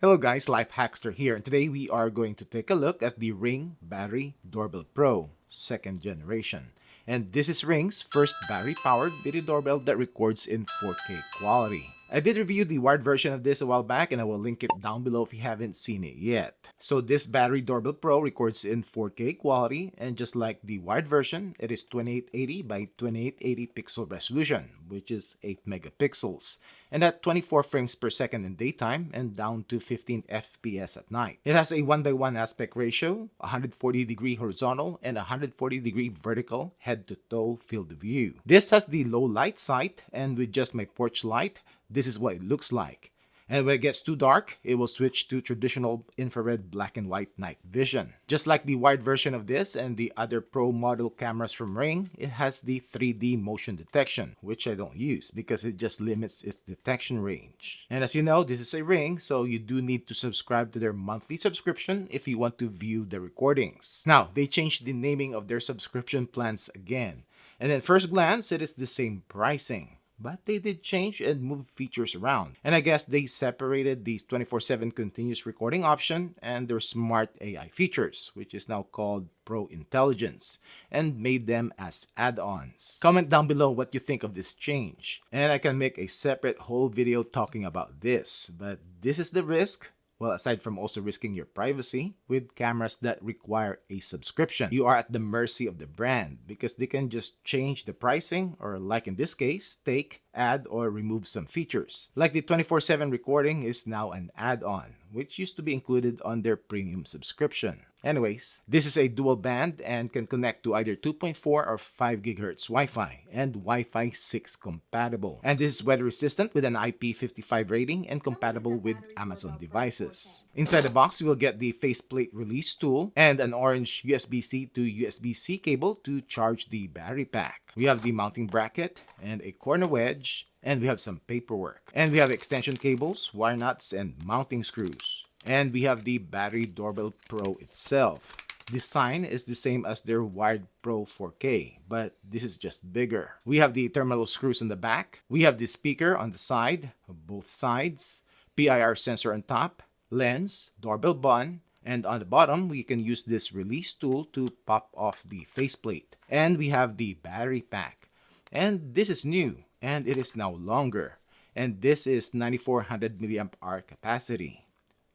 Hello guys, LifeHackster here, and today we are going to take a look at the Ring Battery Doorbell PRO, second generation. And this is Ring's first battery-powered video doorbell that records in 4K quality. I did review the wired version of this a while back, and I will link it down below if you haven't seen it yet. So this Battery Doorbell Pro records in 4K quality, and just like the wired version, it is 2880 by 2880 pixel resolution, which is 8 megapixels, and at 24 frames per second in daytime and down to 15 FPS at night. It has a 1:1 aspect ratio, 140-degree horizontal, and 140-degree vertical head-to-toe field of view. This has the low light sight, and with just my porch light, this is what it looks like. And when it gets too dark, it will switch to traditional infrared black and white night vision. Just like the wired version of this and the other Pro model cameras from Ring, it has the 3D motion detection, which I don't use because it just limits its detection range. And as you know, this is a Ring, so you do need to subscribe to their monthly subscription if you want to view the recordings. Now, they changed the naming of their subscription plans again. And at first glance, it is the same pricing. But they did change and move features around. And I guess they separated the 24/7 continuous recording option and their smart AI features, which is now called Pro Intelligence, and made them as add-ons. Comment down below what you think of this change. And I can make a separate whole video talking about this. But this is the risk. Well, aside from also risking your privacy, with cameras that require a subscription, you are at the mercy of the brand because they can just change the pricing or, like in this case, take, add, or remove some features. Like the 24/7 recording is now an add-on, which used to be included on their premium subscription. Anyways, this is a dual band and can connect to either 2.4 or 5 GHz Wi-Fi and Wi-Fi 6 compatible. And this is weather resistant with an IP55 rating and compatible with Amazon devices. Inside the box, you will get the faceplate release tool and an orange USB-C to USB-C cable to charge the battery pack. We have the mounting bracket and a corner wedge, and we have some paperwork. And we have extension cables, wire nuts, and mounting screws. And we have the Battery Doorbell Pro itself. Design is the same as their wired Pro 4K, but this is just bigger. We have the terminal screws on the back. We have the speaker on the side, both sides, PIR sensor on top, lens, doorbell button, and on the bottom, we can use this release tool to pop off the faceplate. And we have the battery pack. And this is new, and it is now longer. And this is 9400 milliamp hour capacity.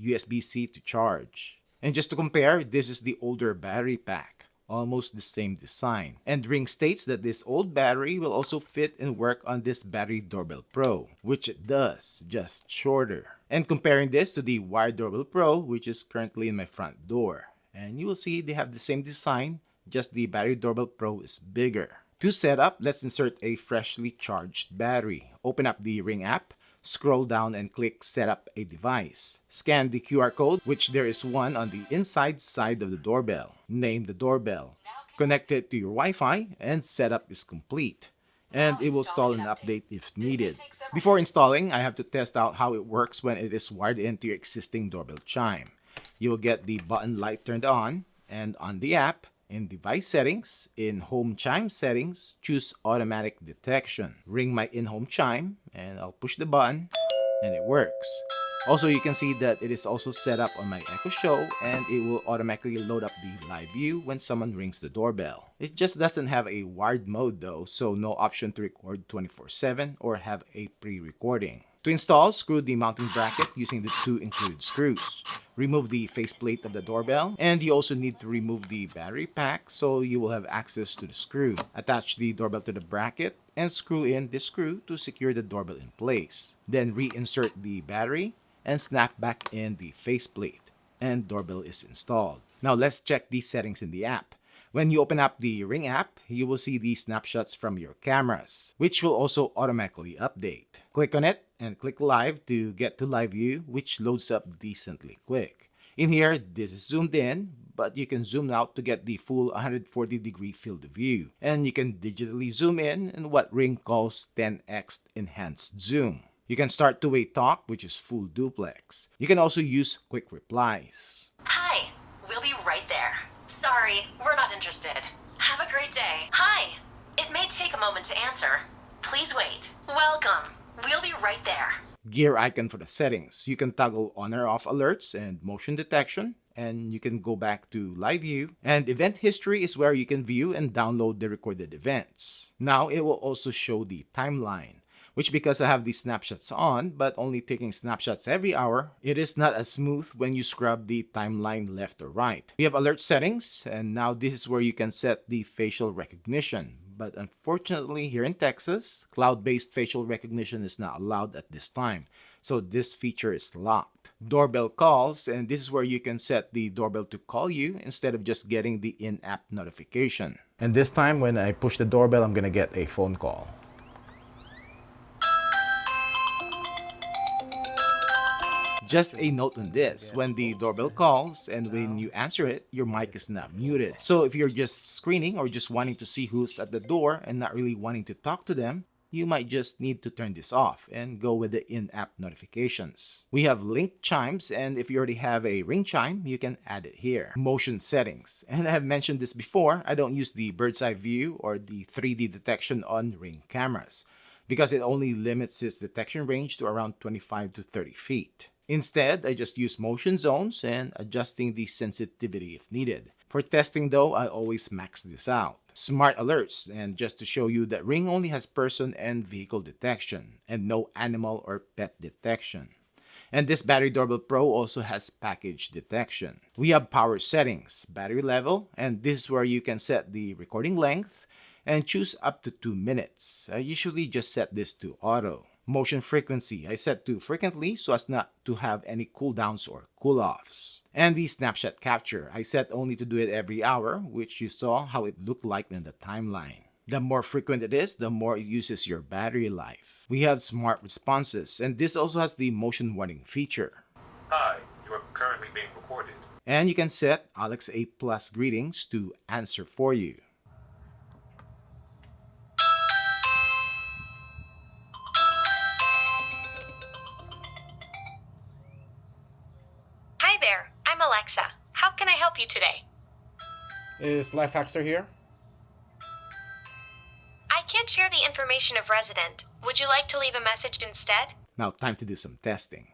USB-C to charge. And just to compare, this is the older battery pack, almost the same design. And Ring states that this old battery will also fit and work on this Battery Doorbell Pro, which it does, just shorter. And comparing this to the wired Doorbell Pro, which is currently in my front door. And you will see they have the same design, just the Battery Doorbell Pro is bigger. To set up, let's insert a freshly charged battery. Open up the Ring app. Scroll down and click Set up a device. Scan the QR code, which there is one on the inside side of the doorbell. Name the doorbell. Connect it to your Wi-Fi and setup is complete. And it will install an update if needed. Before installing, I have to test out how it works when it is wired into your existing doorbell chime. You will get the button light turned on, and on the app, in device settings, in home chime settings, choose automatic detection. Ring my in-home chime, and I'll push the button, and it works. Also, you can see that it is also set up on my Echo Show, and it will automatically load up the live view when someone rings the doorbell. It just doesn't have a wired mode though, so no option to record 24/7 or have a pre-recording. To install, screw the mounting bracket using the 2 included screws. Remove the faceplate of the doorbell, and you also need to remove the battery pack so you will have access to the screw. Attach the doorbell to the bracket and screw in this screw to secure the doorbell in place. Then reinsert the battery and snap back in the faceplate, and doorbell is installed. Now let's check the settings in the app. When you open up the Ring app, you will see the snapshots from your cameras, which will also automatically update. Click on it and click live to get to live view, which loads up decently quick. In here, this is zoomed in, but you can zoom out to get the full 140-degree field of view. And you can digitally zoom in what Ring calls 10x enhanced zoom. You can start two-way talk, which is full duplex. You can also use quick replies. Hi, we'll be right there. Sorry, we're not interested. Have a great day. Hi, it may take a moment to answer. Please wait. Welcome. We'll be right there. Gear icon for the settings. You can toggle on or off alerts and motion detection, and you can go back to live view, and event history is where you can view and download the recorded events. Now it will also show the timeline, which because I have these snapshots on but only taking snapshots every hour, it is not as smooth when you scrub the timeline left or right. We have alert settings, and now this is where you can set the facial recognition. But unfortunately here in Texas, cloud-based facial recognition is not allowed at this time, so this feature is locked. Doorbell calls, and this is where you can set the doorbell to call you instead of just getting the in-app notification. And this time when I push the doorbell, I'm gonna get a phone call. Just a note on this, when the doorbell calls and when you answer it, your mic is not muted. So if you're just screening or just wanting to see who's at the door and not really wanting to talk to them, you might just need to turn this off and go with the in-app notifications. We have link chimes, and if you already have a ring chime, you can add it here. Motion settings. And I have mentioned this before, I don't use the bird's eye view or the 3D detection on Ring cameras because it only limits its detection range to around 25 to 30 feet. Instead, I just use motion zones and adjusting the sensitivity if needed. For testing though, I always max this out. Smart alerts, and just to show you that Ring only has person and vehicle detection and no animal or pet detection. And this Battery Doorbell Pro also has package detection. We have power settings, battery level, and this is where you can set the recording length and choose up to 2 minutes. I usually just set this to auto. Motion frequency, I set to frequently so as not to have any cooldowns or cool-offs. And the snapshot capture, I set only to do it every hour, which you saw how it looked like in the timeline. The more frequent it is, the more it uses your battery life. We have smart responses, and this also has the motion warning feature. Hi, you are currently being recorded. And you can set Alex A Plus greetings to answer for you. Hi there, I'm Alexa. How can I help you today? Is LifeHackster here? I can't share the information of resident. Would you like to leave a message instead? Now time to do some testing.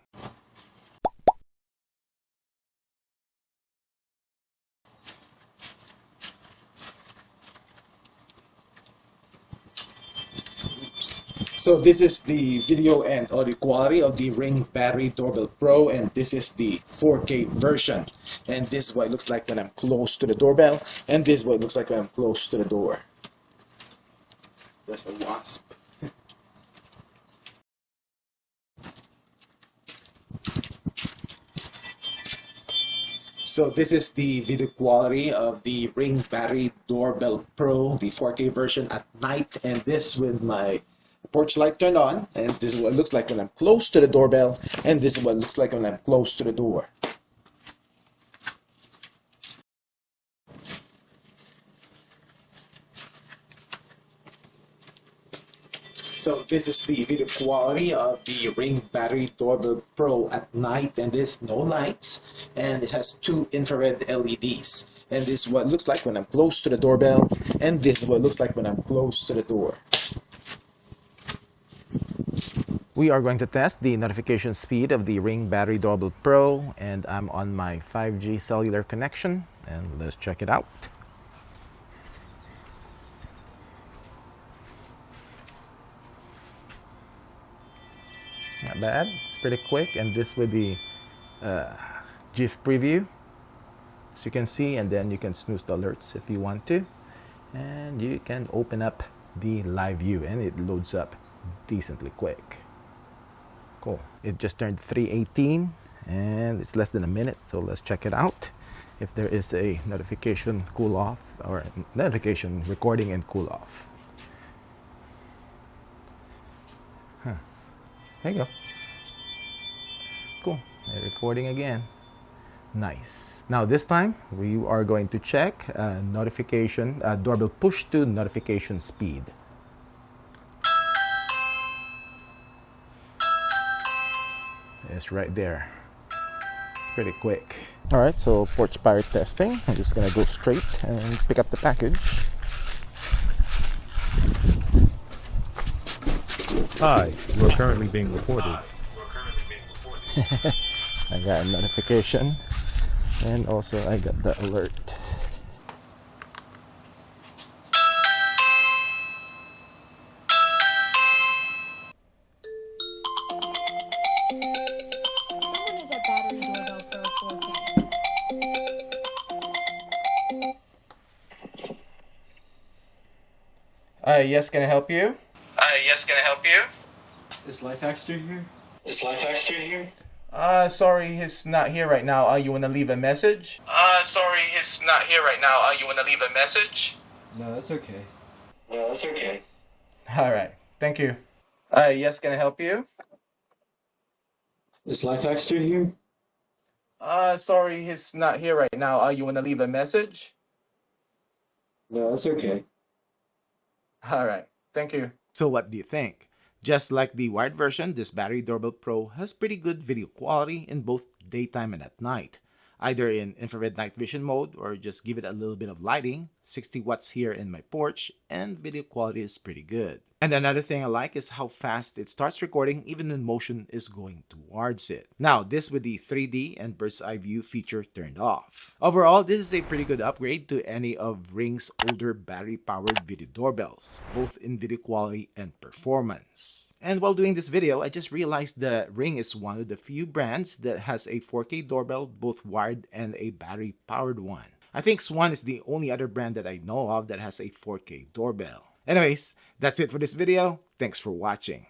So this is the video and audio quality of the Ring Battery Doorbell Pro, and this is the 4K version. And this is what it looks like when I'm close to the doorbell, and this is what it looks like when I'm close to the door. There's a wasp. So this is the video quality of the Ring Battery Doorbell Pro, the 4K version at night, and this with my porch light turned on, and this is what it looks like when I'm close to the doorbell, and this is what it looks like when I'm close to the door. So this is the video quality of the Ring Battery Doorbell Pro at night, and there's no lights, and it has 2 infrared LEDs. And this is what it looks like when I'm close to the doorbell, and this is what it looks like when I'm close to the door. We are going to test the notification speed of the Ring Battery Doorbell Pro, and I'm on my 5G cellular connection, and let's check it out. Not bad, it's pretty quick, and this with the GIF preview, as you can see, and then you can snooze the alerts if you want to, and you can open up the live view, and it loads up decently quick. Cool. It just turned 3:18 and it's less than a minute, so let's check it out. If there is a notification cool off or notification recording and cool off. There you go. Cool. Recording again. Nice. Now this time we are going to check notification doorbell push to notification speed. It's right there. It's pretty quick. All right, so porch pirate testing. I'm just gonna go straight and pick up the package. Hi, you are currently being recorded. I got a notification, and also I got the alert. Someone is at Battery Doorbell Pro 4K. Yes, can I help you? Yes, can I help you? Is LifeHackster here? Sorry, he's not here right now. You wanna leave a message? Sorry, he's not here right now. You wanna leave a message? No, that's okay. Alright, thank you. Yes, can I help you? Is LifeHackster here? Sorry, he's not here right now. You wanna leave a message? No, that's okay. Alright, thank you. So what do you think? Just like the wired version, this Battery Doorbell Pro has pretty good video quality in both daytime and at night. Either in infrared night vision mode or just give it a little bit of lighting, 60 watts here in my porch, and video quality is pretty good. And another thing I like is how fast it starts recording even when motion is going towards it. Now, this with the 3D and bird's eye view feature turned off. Overall, this is a pretty good upgrade to any of Ring's older battery-powered video doorbells, both in video quality and performance. And while doing this video, I just realized that Ring is one of the few brands that has a 4K doorbell, both wired and a battery-powered one. I think Swan is the only other brand that I know of that has a 4K doorbell. Anyways, that's it for this video. Thanks for watching.